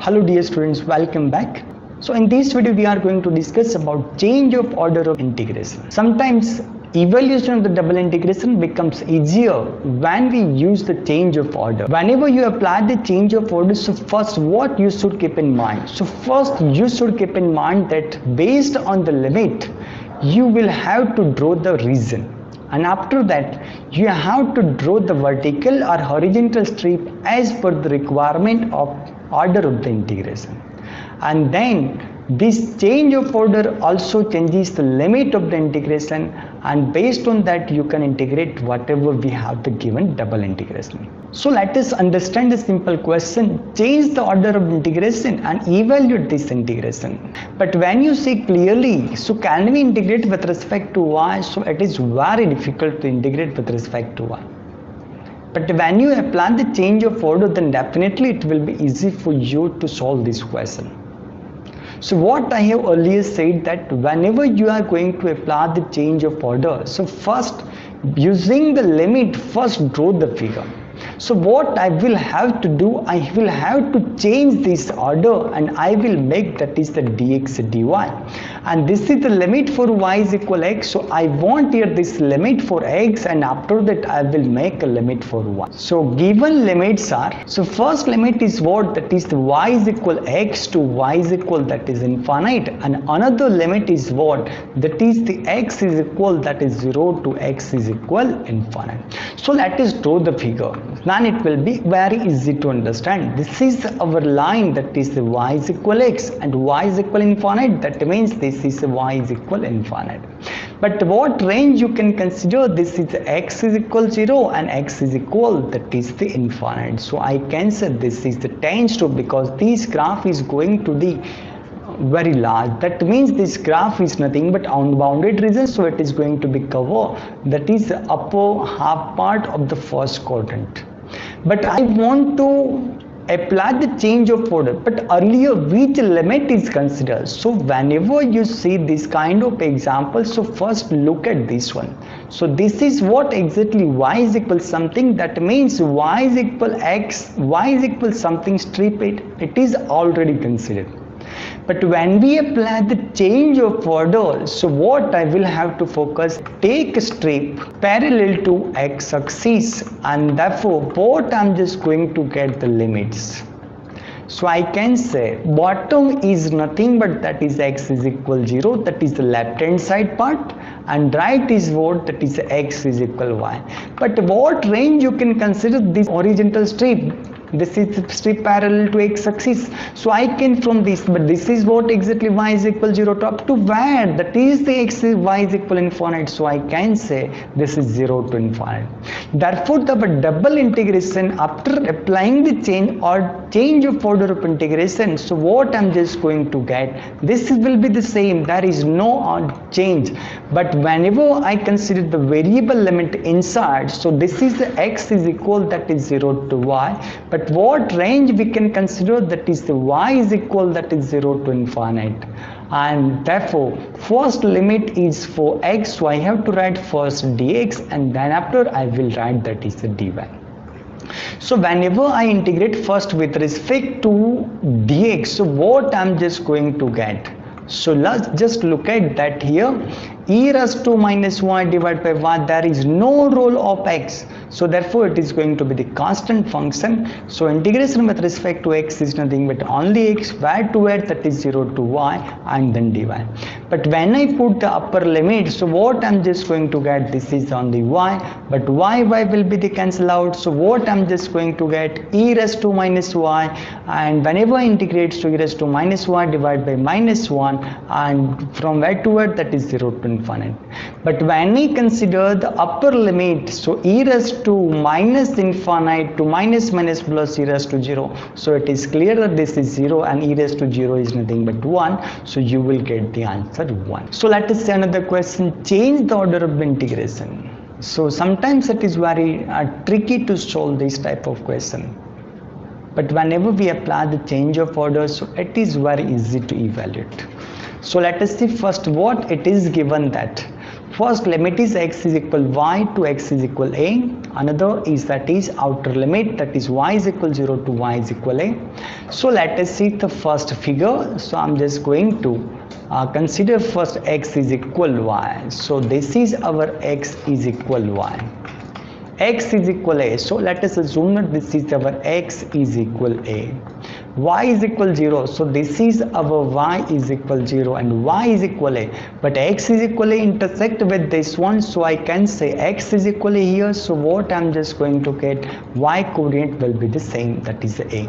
Hello dear students, welcome back. So in this video we are going to discuss about change of order of integration. Sometimes evaluation of the double integration becomes easier when we use the change of order. Whenever you apply the change of order, so first what you should keep in mind. So first you should keep in mind that based on the limit, you will have to draw the region. And after that you have to draw the vertical or horizontal strip as per the requirement of order of the integration. And then this change of order also changes the limit of the integration, and based on that you can integrate whatever we have the given double integration. So let us understand the simple question, change the order of integration and evaluate this integration. But when you see clearly, so can we integrate with respect to y? So it is very difficult to integrate with respect to y. But when you apply the change of order, then definitely it will be easy for you to solve this question. So what I have earlier said, that whenever you are going to apply the change of order, so first using the limit, first draw the figure. So what I will have to do, I will have to change this order and I will make that is the dx dy, and this is the limit for y is equal x. So I want here this limit for x, and after that I will make a limit for y. So given limits are, so first limit is what, that is the y is equal x to y is equal, that is infinite, and another limit is what, that is the x is equal, that is 0 to x is equal infinite. So let us draw the figure. Then it will be very easy to understand. This is our line, that is the y is equal x and y is equal infinite, that means this is y is equal infinite. But what range you can consider, this is x is equal 0 and x is equal, that is the infinite. So I can say this is the tends to, because this graph is going to the very large, that means this graph is nothing but unbounded region, so it is going to be cover, that is the upper half part of the first quadrant. But I want to apply the change of order, but earlier which limit is considered. So whenever you see this kind of example, so first look at this one. So this is what exactly y is equal something, that means y is equal x, y is equal something, strip it is already considered. But when we apply the change of order, so what I will have to focus, take a strip parallel to x axis, and therefore both I'm just going to get the limits. So I can say bottom is nothing but that is x is equal 0, that is the left hand side part, and right is what, that is x is equal y. But what range you can consider this horizontal strip? This is strip parallel to x axis, so I can from this, but this is what exactly y is equal 0 to up to where, that is the x is y is equal infinite, so I can say this is 0 to infinite. Therefore the double integration, after applying the change of order of integration, so what I'm just going to get, this will be the same, there is no odd change. But whenever I consider the variable limit inside, so this is the x is equal, that is 0 to y, but what range we can consider, that is the y is equal, that is 0 to infinite. And therefore first limit is for x, so I have to write first dx, and then after I will write that is the dy. So whenever I integrate first with respect to dx, so what I'm just going to get, so let's just look at that here, e raised to minus y divided by y, there is no role of x, so therefore it is going to be the constant function. So integration with respect to x is nothing but only x, where to where, that is 0 to y, and then dy. But when I put the upper limit, so what I'm just going to get, this is on the y, but y will be the cancel out, so what I'm just going to get, e raised to minus y, and whenever I integrate, so e raised to minus y divided by minus 1, and from where to where, that is 0 to infinite. But when we consider the upper limit, so e raised to minus infinite to minus plus e raised to 0, so it is clear that this is 0 and e raised to 0 is nothing but 1, so you will get the answer 1. So let us say another question, change the order of integration. So sometimes it is very tricky to solve this type of question, but whenever we apply the change of order, so it is very easy to evaluate. So let us see first what it is given, that First limit is x is equal y to x is equal a. Another is that is outer limit, that is y is equal 0 to y is equal a. So let us see the first figure. So I'm just going to consider first x is equal y. So this is our x is equal y. X is equal a. So let us assume that this is our x is equal a. Y is equal 0. So this is our y is equal 0 and y is equal a. But x is equal a intersect with this one. So I can say x is equal a here. So what I'm just going to get, y coordinate will be the same, that is a.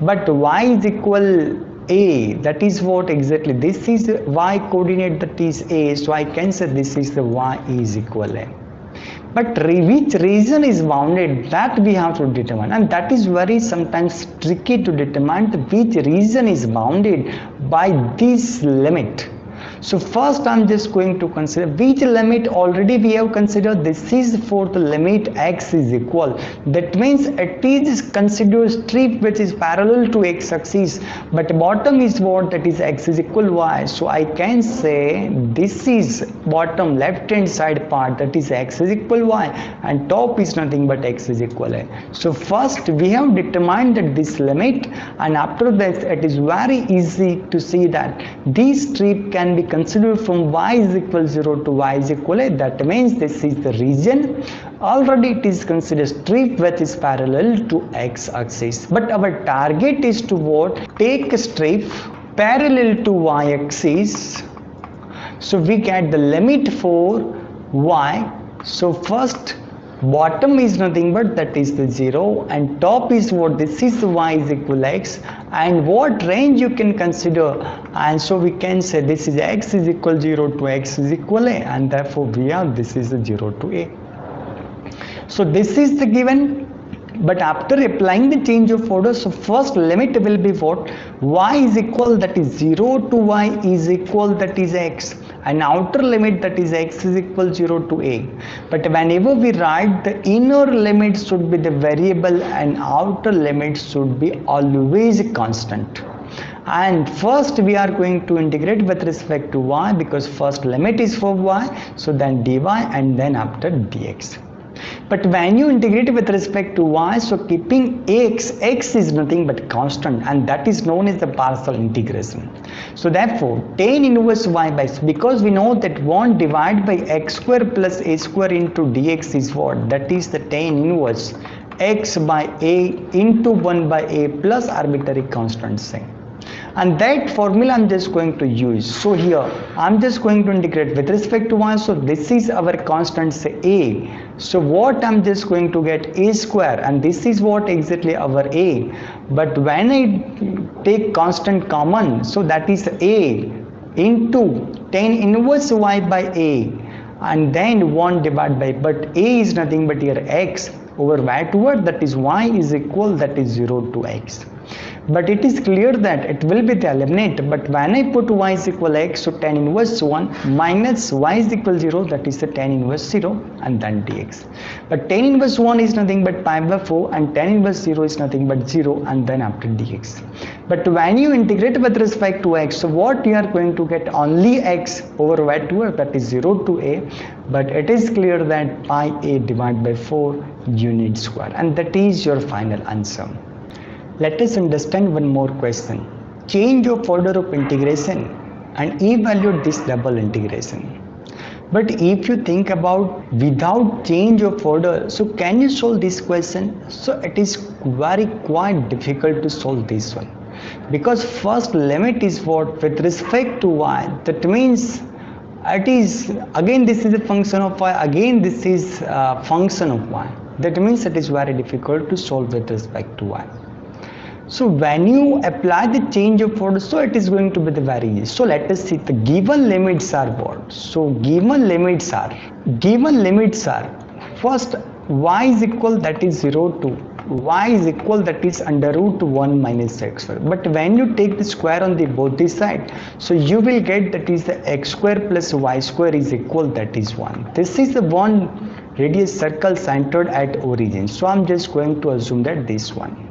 But y is equal a, that is what exactly, this is y coordinate, that is a. So I can say this is the y is equal a. But which region is bounded, that we have to determine, and that is very sometimes tricky to determine which region is bounded by this limit. So first I'm just going to consider which limit already we have considered. This is for the limit x is equal. That means it is considered strip which is parallel to x axis, but bottom is what, that is x is equal y. So I can say this is bottom left hand side part, that is x is equal y, and top is nothing but x is equal a. So first we have determined that this limit, and after that it is very easy to see that this strip can be considered from y is equal 0 to y is equal a. That means this is the region. Already it is considered strip which is parallel to x axis. But our target is to what? Take a strip parallel to y axis. So we get the limit for y. So first bottom is nothing but that is the 0, and top is what, this is y is equal x, and what range you can consider, and so we can say this is x is equal 0 to x is equal a, and therefore we have this is the 0 to a. So this is the given. But after applying the change of order, so first limit will be what? Y is equal, that is 0 to y is equal, that is x, and outer limit, that is x is equal 0 to a. But whenever we write, the inner limit should be the variable and outer limit should be always constant. And first we are going to integrate with respect to y, because first limit is for y, so then dy and then after dx. But when you integrate with respect to y, so keeping x is nothing but constant, and that is known as the partial integration. So therefore tan inverse y by, because we know that 1 divided by x square plus a square into dx is what? That is the tan inverse x by a into 1 by a plus arbitrary constant sign. And that formula I'm just going to use. So here I'm just going to integrate with respect to y. So this is our constant, say a. So what I'm just going to get, a square, and this is what exactly our a. But when I take constant common, so that is a into tan inverse y by a, and then 1 divided by, but a is nothing but here x over y, that is y is equal, that is 0 to x. But it is clear that it will be the eliminate, but when I put y is equal x, so tan inverse 1 minus y is equal 0, that is the tan inverse 0, and then dx. But tan inverse 1 is nothing but pi by 4, and tan inverse 0 is nothing but 0, and then after dx. But when you integrate with respect to x, so what you are going to get, only x over y to, that is 0 to a, but it is clear that pi a divided by 4 unit square, and that is your final answer. Let us understand one more question. Change of order of integration and evaluate this double integration. But if you think about without change of order, so can you solve this question? So it is quite difficult to solve this one, because first limit is what? With respect to y, that means it is, again this is a function of y, again this is a function of y. That means it is very difficult to solve with respect to y. So when you apply the change of order, so it is going to be the very easy. So let us see the given limits are what. So given limits are first y is equal, that is 0 to y is equal, that is under root 1 minus x square. But when you take the square on the both the side, so you will get that is the x square plus y square is equal, that is 1. This is the one radius circle centered at origin. So I'm just going to assume that this one.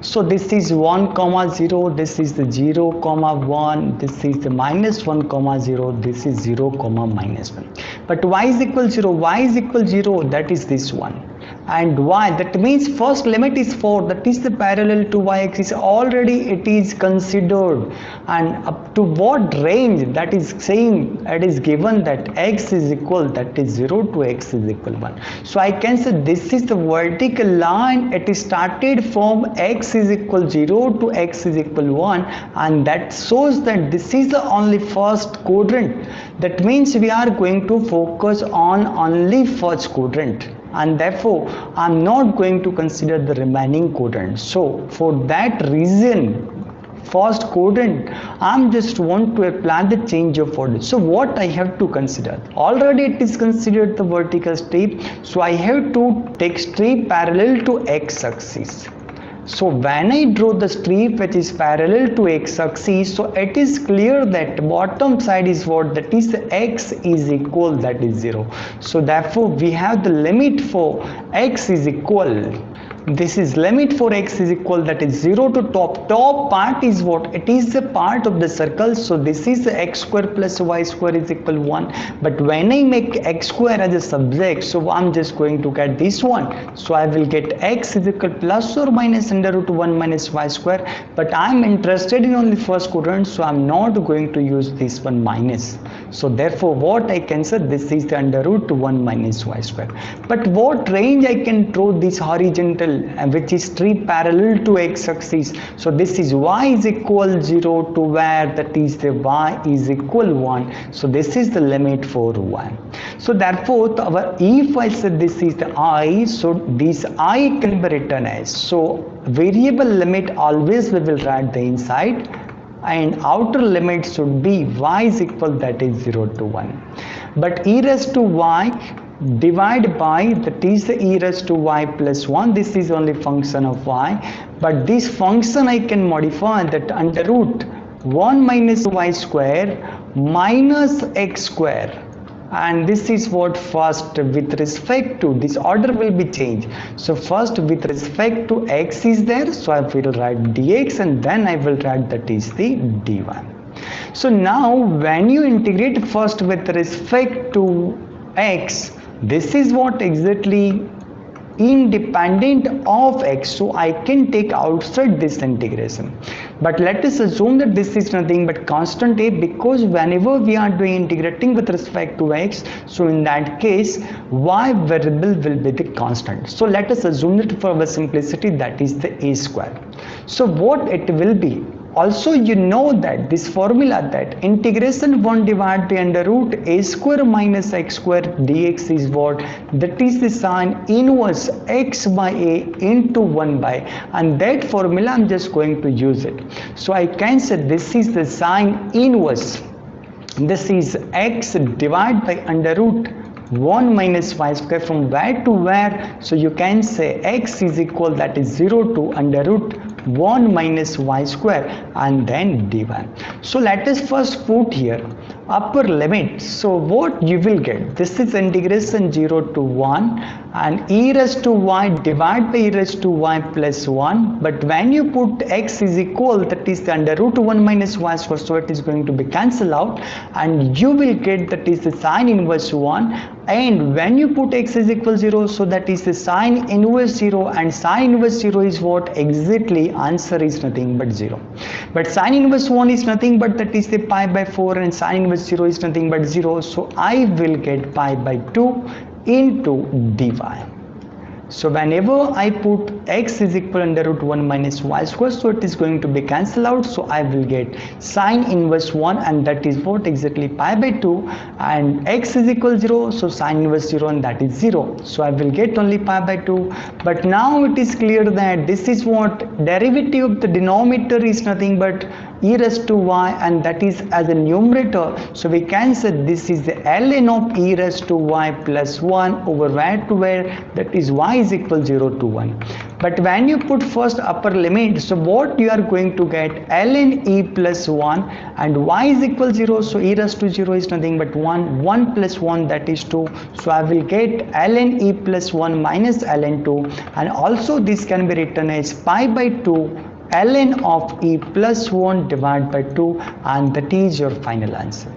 So this is 1 comma 0, this is the 0 comma 1, this is the minus 1 comma 0, this is 0 comma minus 1. But y is equal 0, y is equal 0, that is this one. And y, that means first limit is 4, that is the parallel to y-axis, already it is considered. And up to what range, that is saying, it is given that x is equal, that is 0 to x is equal 1. So I can say this is the vertical line, it is started from x is equal 0 to x is equal 1, and that shows that this is the only first quadrant. That means we are going to focus on only first quadrant, and therefore I'm not going to consider the remaining quadrants. So for that reason, first quadrant, I'm just want to apply the change of order. So what I have to consider, already it is considered the vertical strip, so I have to take strip parallel to x axis. So when I draw the strip which is parallel to x axis, so it is clear that bottom side is what, that is the x is equal, that is 0. So therefore we have the limit for x is equal, this is limit for x is equal, that is 0 to top part is what, it is the part of the circle. So this is the x square plus y square is equal 1, but when I make x square as a subject, so I'm just going to get this one. So I will get x is equal plus or minus under root 1 minus y square, but I'm interested in only first quadrant, so I'm not going to use this one minus. So therefore what I can say, this is the under root 1 minus y square. But what range I can draw this horizontal, which is strip parallel to x axis. So this is y is equal 0 to where, that is the y is equal 1. So this is the limit for y. So therefore if I say this is the I, so this I can be written as, so variable limit always we will write the inside, and outer limit should be y is equal, that is 0 to 1. But e raised to y divide by, that is the e raised to y plus 1, this is only function of y, but this function I can modify, that under root 1 minus y square minus x square, and this is what first with respect to, this order will be changed. So first with respect to x is there, so I will write dx, and then I will write, that is the dy. So now when you integrate first with respect to x, this is what exactly independent of x, so I can take outside this integration. But let us assume that this is nothing but constant a, because whenever we are doing integrating with respect to x, so in that case y variable will be the constant. So let us assume that for our simplicity, that is the a square. So what it will be, also you know that this formula, that integration 1 divided by under root a square minus x square dx is what, that is the sine inverse x by a into 1 by, and that formula I'm just going to use it. So I can say this is the sine inverse, this is x divided by under root 1 minus y square, from where to where, so you can say x is equal, that is 0 to under root 1 minus y square, and then dy. So let us first put here upper limit. So what you will get, this is integration 0 to 1 and e raised to y divided by e raised to y plus 1, but when you put x is equal, that is the under root 1 minus y square, so it is going to be cancelled out, and you will get, that is the sine inverse 1, and when you put x is equal 0, so that is the sine inverse 0, and sine inverse 0 is what, exactly answer is nothing but 0. But sine inverse 1 is nothing but, that is the pi by 4, and sine inverse 0 is nothing but 0, so I will get pi by 2 into dy. So whenever I put x is equal under root 1 minus y square, so it is going to be cancelled out, so I will get sine inverse 1, and that is what, exactly pi by 2, and x is equal 0, so sine inverse 0, and that is 0, so I will get only pi by 2. But now it is clear that this is what, derivative of the denominator is nothing but e raised to y, and that is as a numerator, so we can say this is the ln of e raised to y plus 1 over where to where, that is y is equal 0 to 1. But when you put first upper limit, so what you are going to get ln e plus 1 and y is equal 0. So e raised to 0 is nothing but 1. 1 plus 1, that is 2. So I will get ln e plus 1 minus ln 2, and also this can be written as pi by 2 ln of e plus 1 divided by 2, and that is your final answer.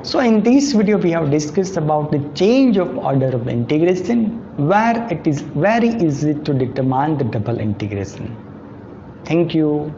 So in this video we have discussed about the change of order of integration, where it is very easy to determine the double integration. Thank you.